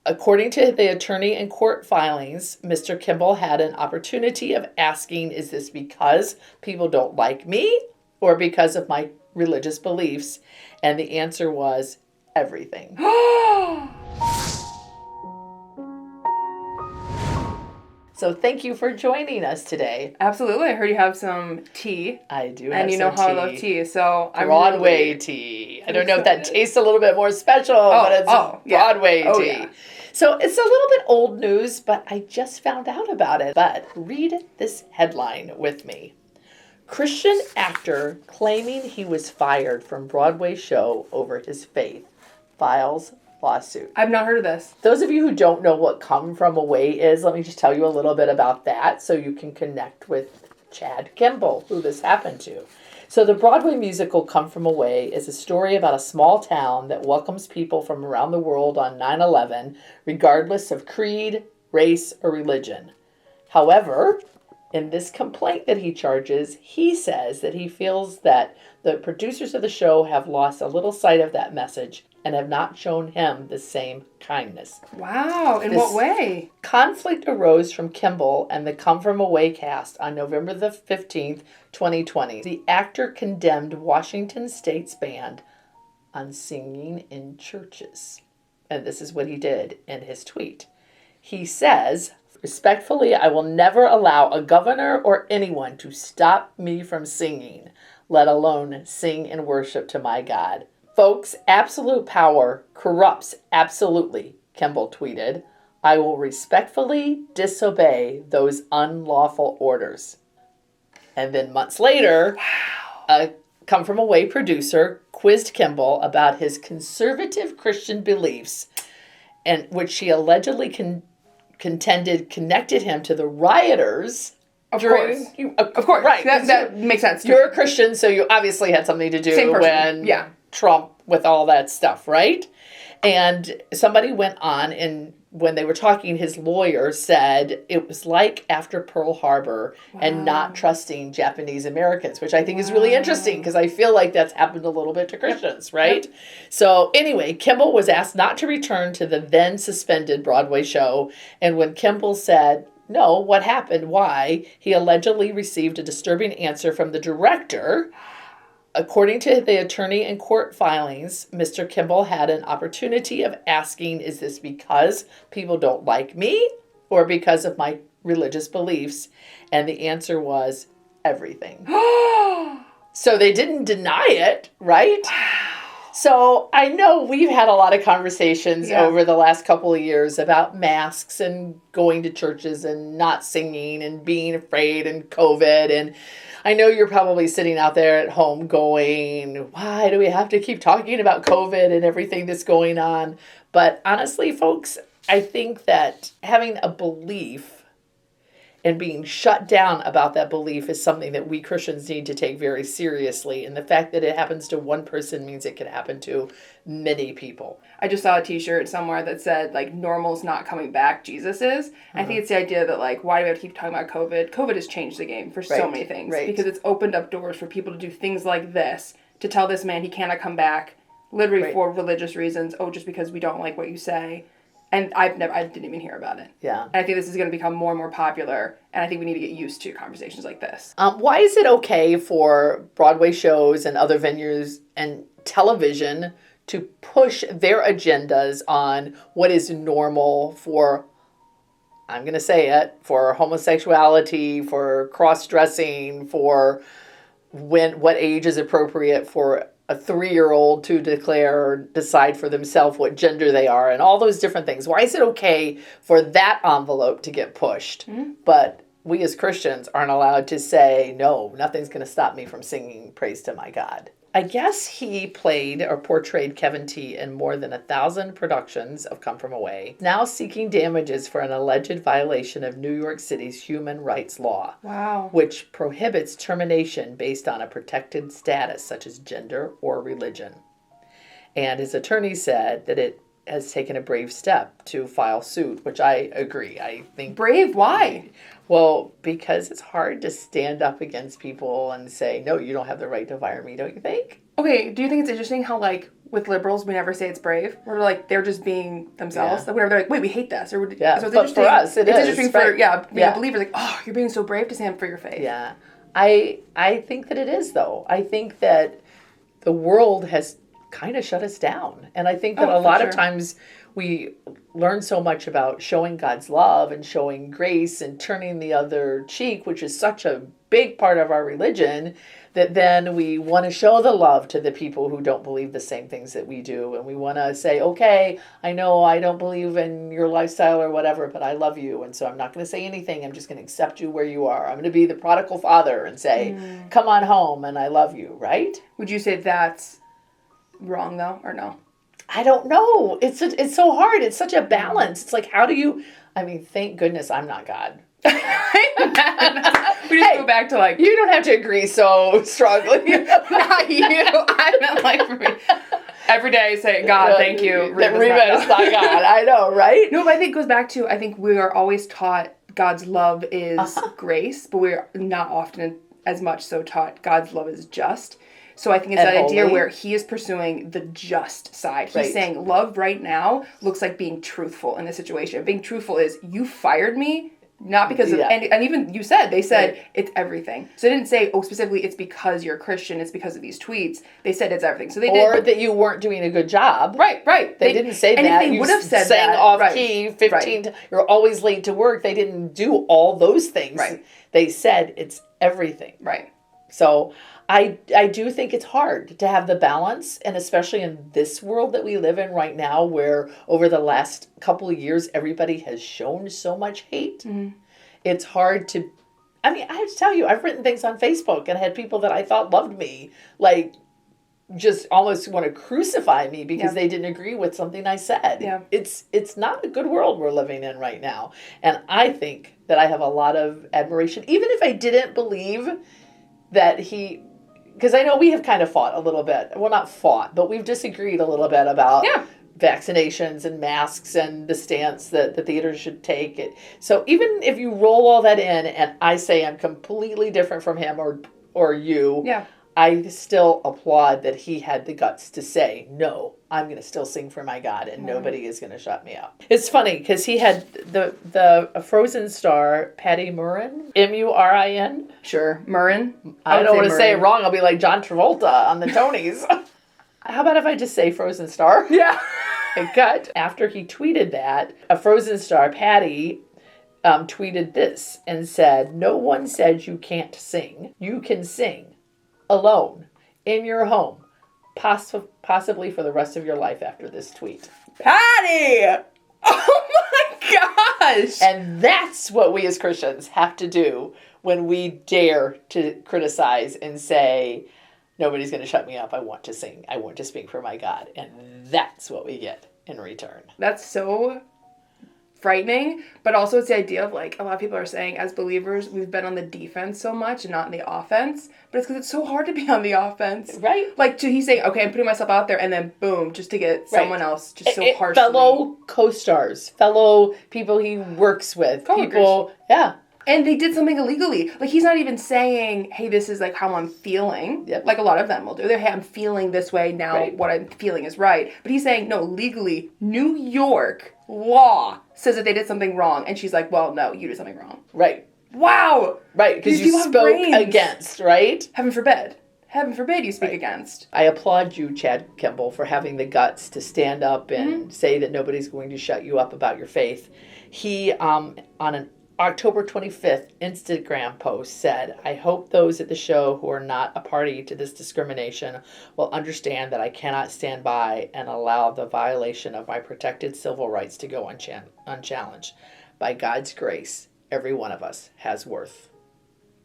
According to the attorney and court filings, Mr. Kimble had an opportunity of asking, is this because people don't like me or because of my religious beliefs? And the answer was everything. So thank you for joining us today. Absolutely. I heard you have some tea. I do have some tea. And you know how I love tea, so I'm Broadway tea. I don't know if that tastes a little bit more special, but it's Broadway tea. Yeah. So it's a little bit old news, but I just found out about it. But read this headline with me. Christian actor claiming he was fired from Broadway show over his faith files lawsuit. I've not heard of this. Those of you who don't know what Come From Away is, let me just tell you a little bit about that so you can connect with Chad Kimble, who this happened to. So the Broadway musical Come From Away is a story about a small town that welcomes people from around the world on 9/11, regardless of creed, race, or religion. However, in this complaint that he charges, he says that he feels that the producers of the show have lost a little sight of that message and have not shown him the same kindness. Wow, in what way? Conflict arose from Kimble and the Come From Away cast on November the 15th, 2020. The actor condemned Washington State's ban on singing in churches. And this is what he did in his tweet. He says, respectfully, I will never allow a governor or anyone to stop me from singing, let alone sing and worship to my God. Folks, absolute power corrupts absolutely, Kimble tweeted. I will respectfully disobey those unlawful orders. And then months later, a Come From Away producer quizzed Kimble about his conservative Christian beliefs, and which she allegedly contended connected him to the rioters. Of course. Right. That makes sense. You're a Christian, so you obviously had something to do when Trump with all that stuff, right? And somebody went on, and when they were talking, his lawyer said it was like after Pearl Harbor and not trusting Japanese Americans, which I think is really interesting because I feel like that's happened a little bit to Christians, right? Yep. So anyway, Kimble was asked not to return to the then suspended Broadway show. And when Kimble said, no, what happened? Why? He allegedly received a disturbing answer from the director. According to the attorney and court filings, Mr. Kimble had an opportunity of asking, is this because people don't like me or because of my religious beliefs? And the answer was everything. So they didn't deny it, right? So I know we've had a lot of conversations over the last couple of years about masks and going to churches and not singing and being afraid and COVID. And I know you're probably sitting out there at home going, why do we have to keep talking about COVID and everything that's going on? But honestly, folks, I think that having a belief and being shut down about that belief is something that we Christians need to take very seriously. And the fact that it happens to one person means it can happen to many people. I just saw a t-shirt somewhere that said, like, normal's not coming back, Jesus is. I think it's the idea that, like, why do we have to keep talking about COVID? COVID has changed the game for so many things. Right. Because it's opened up doors for people to do things like this, to tell this man he cannot come back, literally for religious reasons. Oh, just because we don't like what you say. And I didn't even hear about it. Yeah. And I think this is going to become more and more popular, and I think we need to get used to conversations like this. Why is it okay for Broadway shows and other venues and television to push their agendas on what is normal for, I'm going to say it, for homosexuality, for cross-dressing, for what age is appropriate for a 3-year-old to declare or decide for themselves what gender they are and all those different things? Why is it okay for that envelope to get pushed? Mm-hmm. But we as Christians aren't allowed to say, no, nothing's going to stop me from singing praise to my God. I guess he played or portrayed Kevin T in more than 1,000 productions of Come From Away, now seeking damages for an alleged violation of New York City's human rights law. Wow. Which prohibits termination based on a protected status such as gender or religion. And his attorney said that it has taken a brave step to file suit, which I agree. I think brave? Why? Well, because it's hard to stand up against people and say, no, you don't have the right to fire me, don't you think? Okay, do you think it's interesting how, like, with liberals, we never say it's brave. We're like, they're just being themselves. Yeah. Like, whatever, they're like, wait, we hate this. Or, yeah, so it's but for us, it's interesting for, right. being a believer. Like, oh, you're being so brave to stand for your faith. Yeah. I think that it is, though. I think that the world has kind of shut us down. And I think that a lot of times we learn so much about showing God's love and showing grace and turning the other cheek, which is such a big part of our religion, that then we want to show the love to the people who don't believe the same things that we do. And we want to say, okay, I know I don't believe in your lifestyle or whatever, but I love you. And so I'm not going to say anything. I'm just going to accept you where you are. I'm going to be the prodigal father and say, come on home and I love you, right? Would you say that's wrong, though, or no? I don't know. It's so hard. It's such a balance. It's like, how do you... I mean, thank goodness I'm not God. We just go back to like... You don't have to agree so strongly. Not you. I meant like for me. Every day say, God, thank you. Reba is not God. I know, right? No, but I think it goes back to, I think we are always taught God's love is grace, but we're not often as much so taught God's love is just. So I think it's that idea where he is pursuing the just side. He's saying love right now looks like being truthful in this situation. Being truthful is, you fired me, not because of, and even you said, they said it's everything. So they didn't say, specifically it's because you're a Christian, it's because of these tweets. They said it's everything. So they did. Or that you weren't doing a good job. Right. They didn't say and that. If they would have said sang that. off key 15 you're always late to work. They didn't do all those things. Right. They said it's everything. Right. So I do think it's hard to have the balance, and especially in this world that we live in right now, where over the last couple of years, everybody has shown so much hate. Mm-hmm. It's hard to, I mean, I have to tell you, I've written things on Facebook and had people that I thought loved me, like, just almost want to crucify me because they didn't agree with something I said. Yeah. It's not a good world we're living in right now. And I think that I have a lot of admiration, even if I didn't believe that because I know we have kind of fought a little bit. Well, not fought, but we've disagreed a little bit about vaccinations and masks and the stance that the theater should take. So even if you roll all that in and I say I'm completely different from him or you, I still applaud that he had the guts to say, no, I'm going to still sing for my God and nobody is going to shut me up. It's funny because he had the Frozen star, Patty Murin, Murin. Sure, Murin. I don't want to say it wrong. I'll be like John Travolta on the Tonys. How about if I just say Frozen star? Yeah. Cut. After he tweeted that, a Frozen star, Patty, tweeted this and said, no one said you can't sing. You can sing. Alone, in your home, possibly for the rest of your life after this tweet. Patty! Oh my gosh! And that's what we as Christians have to do when we dare to criticize and say, nobody's going to shut me up. I want to sing. I want to speak for my God. And that's what we get in return. That's so frightening, but also it's the idea of like a lot of people are saying as believers we've been on the defense so much and not in the offense, but it's because it's so hard to be on the offense, right? Like he's saying, okay, I'm putting myself out there, and then boom, just to get someone else just so harshly. Fellow co-stars, fellow people he works with, people, and they did something illegally. Like he's not even saying, hey, this is like how I'm feeling. Yep. Like a lot of them will do. They're, hey, I'm feeling this way now. What I'm feeling is right. But he's saying, no, legally, New York law says that they did something wrong. And she's like, well, no, you did something wrong. Right. Wow. Right, because you spoke against, right? Heaven forbid. Heaven forbid you speak against. I applaud you, Chad Kimble, for having the guts to stand up and say that nobody's going to shut you up about your faith. He, on an October 25th Instagram post said, I hope those at the show who are not a party to this discrimination will understand that I cannot stand by and allow the violation of my protected civil rights to go unchallenged. By God's grace, every one of us has worth.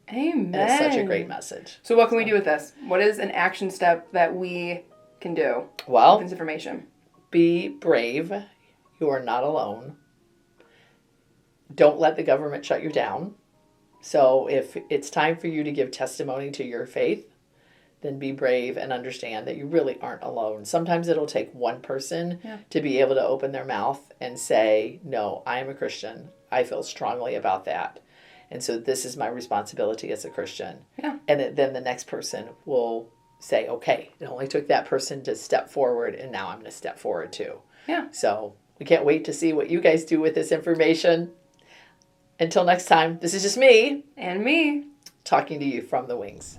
Amen. And it's such a great message. So what can we do with this? What is an action step that we can do with this information? Be brave. You are not alone. Don't let the government shut you down. So if it's time for you to give testimony to your faith, then be brave and understand that you really aren't alone. Sometimes it'll take one person to be able to open their mouth and say, no, I am a Christian. I feel strongly about that. And so this is my responsibility as a Christian. Yeah. And then the next person will say, okay, it only took that person to step forward, and now I'm going to step forward too. Yeah. So we can't wait to see what you guys do with this information. Until next time, this is just me. And me. Talking to you from the wings.